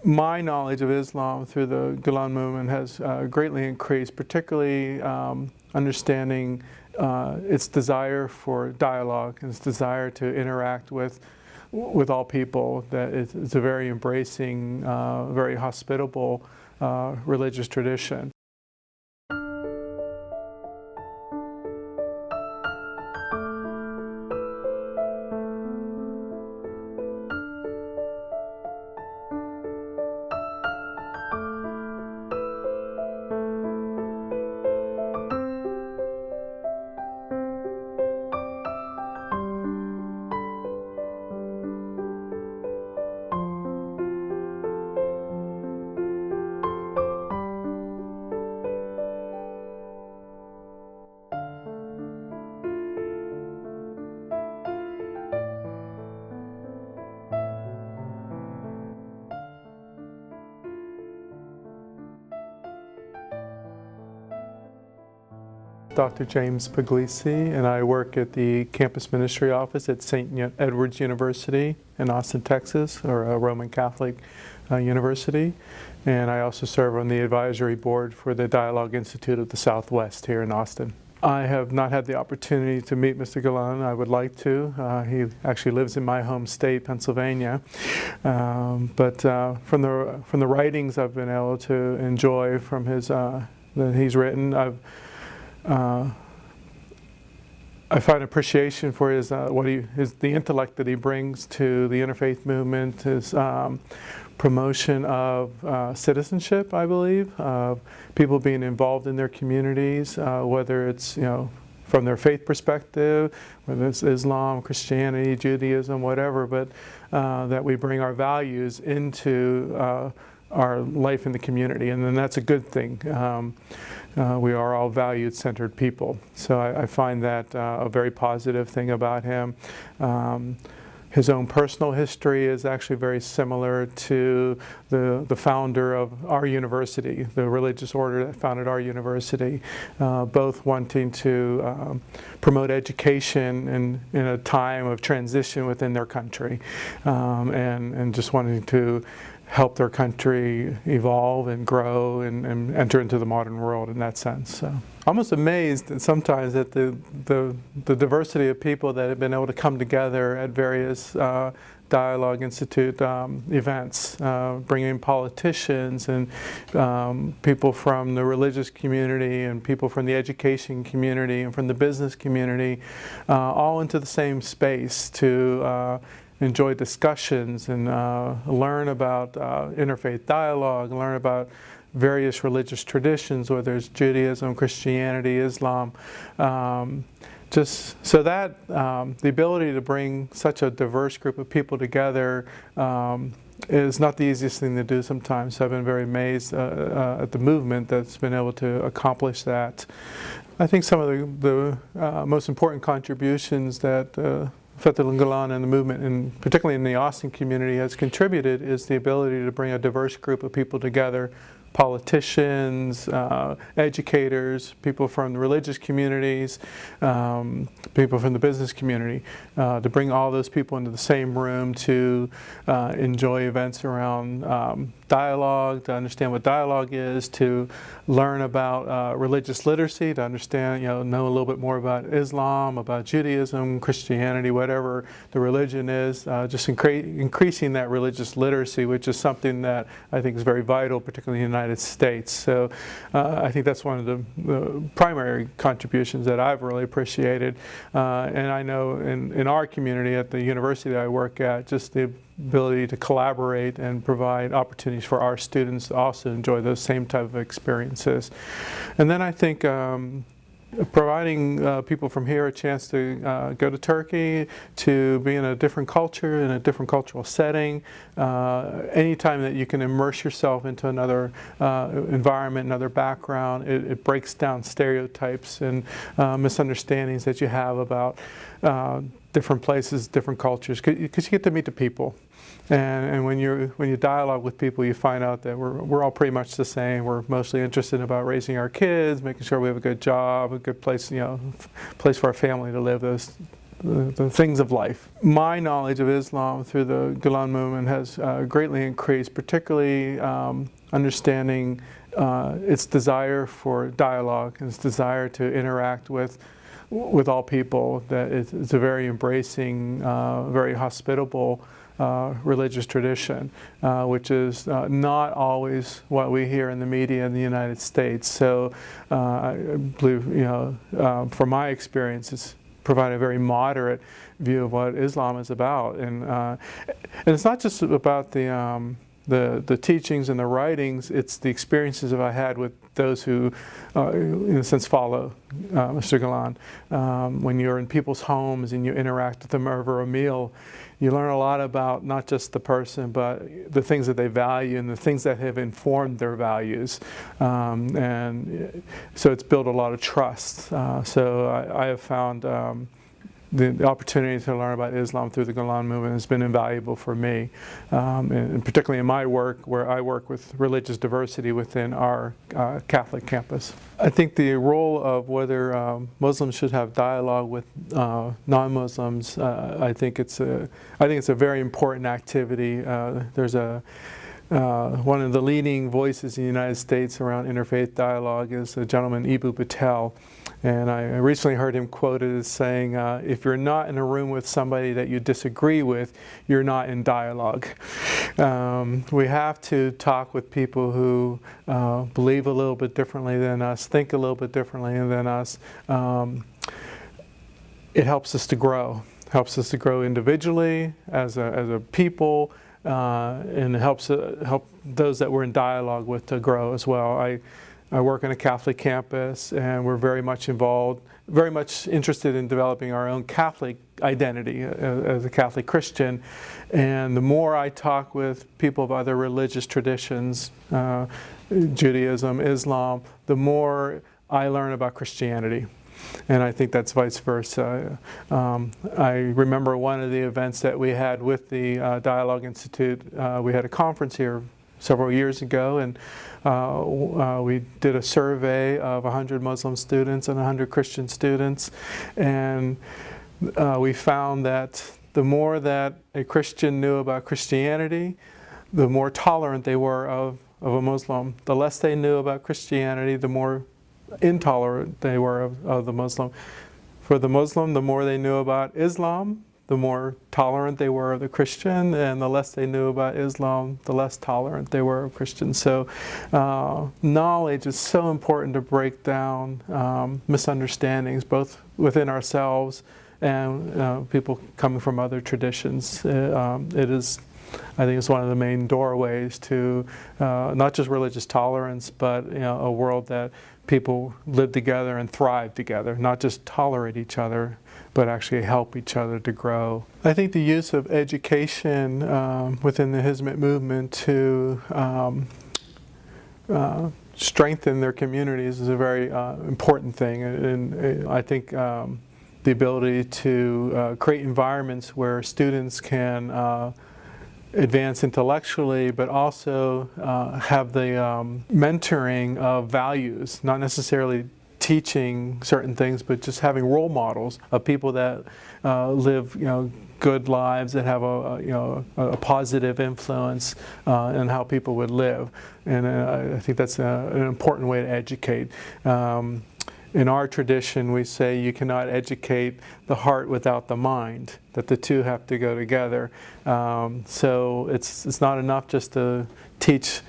my knowledge of Islam through the Gülen movement has greatly increased, particularly understanding its desire for dialogue, its desire to interact with all people, that it's a very embracing, very hospitable religious tradition. Dr. James Puglisi, and I work at the campus ministry office at St. Edward's University in Austin, Texas, or a Roman Catholic university. And I also serve on the advisory board for the Dialogue Institute of the Southwest here in Austin. I have not had the opportunity to meet Mr. Gülen. I would like to. He actually lives in my home state, Pennsylvania. But from the writings I've been able to enjoy from his that he's written, I find appreciation for his the intellect that he brings to the interfaith movement, his promotion of citizenship, I believe, of people being involved in their communities, whether it's from their faith perspective, whether it's Islam, Christianity, Judaism, whatever, but that we bring our values into our life in the community, and then that's a good thing. We are all valued-centered people. So I find that a very positive thing about him. His own personal history is actually very similar to the founder of our university, the religious order that founded our university, both wanting to promote education in a time of transition within their country, and just wanting to help their country evolve and grow and enter into the modern world in that sense. So, almost amazed sometimes at the diversity of people that have been able to come together at various Dialogue Institute events, bringing politicians and people from the religious community and people from the education community and from the business community, all into the same space to enjoy discussions and learn about interfaith dialogue, learn about various religious traditions, whether it's Judaism, Christianity, Islam. Just so that the ability to bring such a diverse group of people together is not the easiest thing to do sometimes. So I've been very amazed at the movement that's been able to accomplish that. I think some of the most important contributions that Fethullah Gülen and the movement, and particularly in the Austin community, has contributed is the ability to bring a diverse group of people together, politicians, educators, people from the religious communities, people from the business community, to bring all those people into the same room to enjoy events around dialogue, to understand what dialogue is, to learn about religious literacy, to understand, know a little bit more about Islam, about Judaism, Christianity, whatever the religion is, just increasing that religious literacy, which is something that I think is very vital, particularly in the United States. So I think that's one of the primary contributions that I've really appreciated. And I know in our community at the university that I work at, just the ability to collaborate and provide opportunities for our students to also enjoy those same type of experiences. And then I think providing people from here a chance to go to Turkey, to be in a different culture, in a different cultural setting, anytime that you can immerse yourself into another environment, another background, it breaks down stereotypes and misunderstandings that you have about different places, different cultures, because you get to meet the people. And when you dialogue with people, you find out that we're all pretty much the same. We're mostly interested in about raising our kids, making sure we have a good job, a good place, place for our family to live, those the things of life. My knowledge of Islam through the Gülen movement has greatly increased, particularly understanding its desire for dialogue, its desire to interact with all people, that it's a very embracing, very hospitable religious tradition, which is not always what we hear in the media in the United States. So I believe, from my experience, it's provided a very moderate view of what Islam is about, and it's not just about the teachings and the writings, it's the experiences that I had with those who, in a sense, follow Mr. Gülen. When you're in people's homes and you interact with them over a meal, you learn a lot about not just the person, but the things that they value and the things that have informed their values. And so it's built a lot of trust. So I have found the opportunity to learn about Islam through the Gülen movement has been invaluable for me, and particularly in my work, where I work with religious diversity within our Catholic campus. I think the role of whether Muslims should have dialogue with non-Muslims, I think it's a very important activity. There's one of the leading voices in the United States around interfaith dialogue is a gentleman, Ibn Battuta. And I recently heard him quoted as saying, if you're not in a room with somebody that you disagree with, you're not in dialogue. We have to talk with people who believe a little bit differently than us, think a little bit differently than us. It helps us to grow. Helps us to grow individually, as a people, and it helps help those that we're in dialogue with to grow as well. I work on a Catholic campus, and we're very much involved, very much interested in developing our own Catholic identity as a Catholic Christian. And the more I talk with people of other religious traditions, Judaism, Islam, the more I learn about Christianity. And I think that's vice versa. I remember one of the events that we had with the Dialogue Institute. We had a conference here several years ago, and we did a survey of 100 Muslim students and 100 Christian students, and we found that the more that a Christian knew about Christianity, the more tolerant they were of a Muslim. The less they knew about Christianity, the more intolerant they were of the Muslim. For the Muslim, the more they knew about Islam, the more tolerant they were of the Christian, and the less they knew about Islam, the less tolerant they were of Christians. So knowledge is so important to break down misunderstandings, both within ourselves and people coming from other traditions. It is, I think it's one of the main doorways to not just religious tolerance, but a world that people live together and thrive together, not just tolerate each other, but actually help each other to grow. I think the use of education within the Hizmet'e movement to strengthen their communities is a very important thing. And I think the ability to create environments where students can advance intellectually, but also have the mentoring of values, not necessarily teaching certain things, but just having role models of people that live, good lives, that have a positive influence in how people would live. And I think that's an important way to educate. In our tradition, we say you cannot educate the heart without the mind, that the two have to go together. So it's not enough just to teach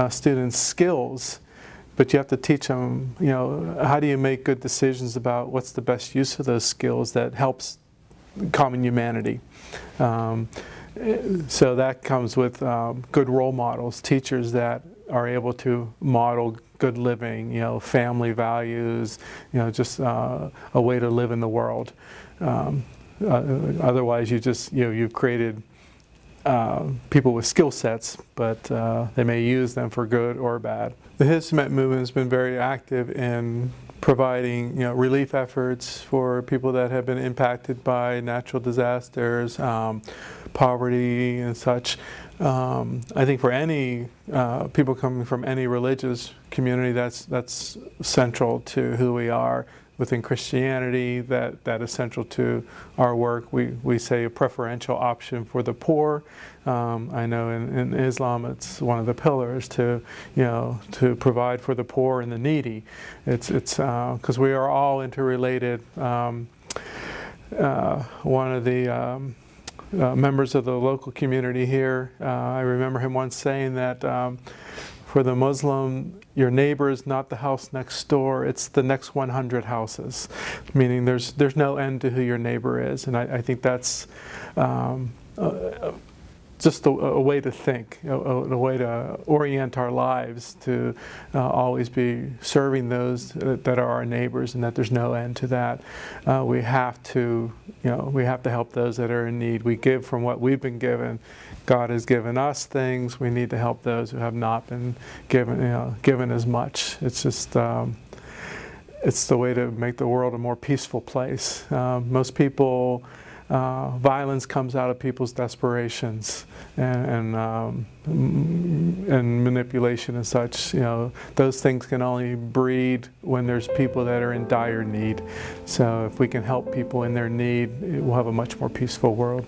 students skills, but you have to teach them, how do you make good decisions about what's the best use of those skills that helps common humanity. So that comes with good role models, teachers that are able to model good living, family values, just a way to live in the world. Otherwise, you've created people with skill sets, but they may use them for good or bad. The Hizmet'e movement has been very active in providing relief efforts for people that have been impacted by natural disasters, poverty and such. I think for any people coming from any religious community, that's central to who we are. within Christianity that is central to our work. We say a preferential option for the poor. I know in Islam it's one of the pillars to to provide for the poor and the needy. It's because we are all interrelated. One of the members of the local community here, I remember him once saying that for the Muslim, your neighbor is not the house next door, it's the next 100 houses. Meaning there's no end to who your neighbor is. And I think that's just a way to think, a way to orient our lives to always be serving those that are our neighbors, and that there's no end to that. We have to help those that are in need. We give from what we've been given. God has given us things. We need to help those who have not been given as much. It's just it's the way to make the world a more peaceful place. Most people. Violence comes out of people's desperations and manipulation and such. Those things can only breed when there's people that are in dire need. So if we can help people in their need, we'll have a much more peaceful world.